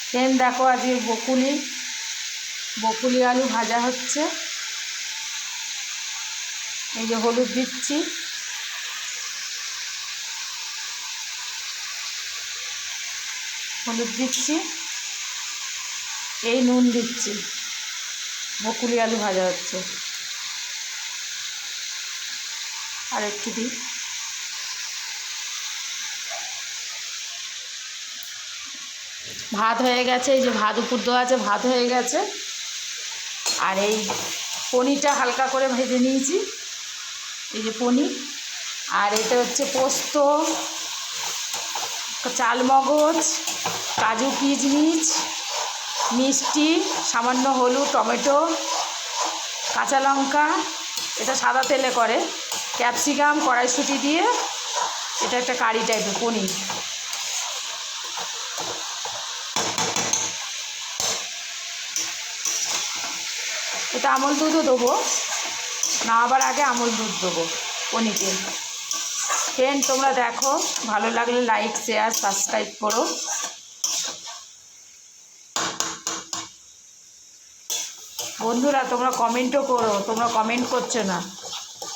Friend দেখো আজকে বকুলি আলু ভাজা হচ্ছে। এই যে হলুদ দিচ্ছি, এই নুন দিচ্ছি। বকুলি আলু ভাজা হচ্ছে, আর একটু দিই। ভাত হয়ে গেছে, এই যে ভাত উপর দেওয়া আছে, ভাত হয়ে গেছে। আর এই পনিরটা হালকা করে ভেজে নিয়েছি, এই যে পনির। আর এটা হচ্ছে পোস্ত, চালমগজ, কাজু কিশমিশ, মিষ্টি, সামান্য হলুদ, টমেটো, কাঁচা লঙ্কা। এটা সাদা তেলে করে, ক্যাপসিকাম, কড়াইশুঁটি দিয়ে এটা একটা কারি টাইপের পনির। এটা আমল দুধও দেবো, নামাবার আগে আমল দুধ দেবো পনিরে। ফ্রেন্ড তোমরা দেখো, ভালো লাগলে লাইক, শেয়ার, সাবস্ক্রাইব করো। বন্ধুরা তোমরা কমেন্টও করো, তোমরা কমেন্ট করছো না,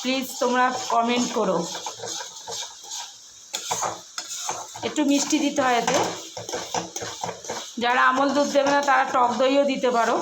প্লিজ তোমরা কমেন্ট করো। একটু মিষ্টি দিতে হয় এতে, যারা আমল দুধ দেবে না তারা টক দইও দিতে পারো।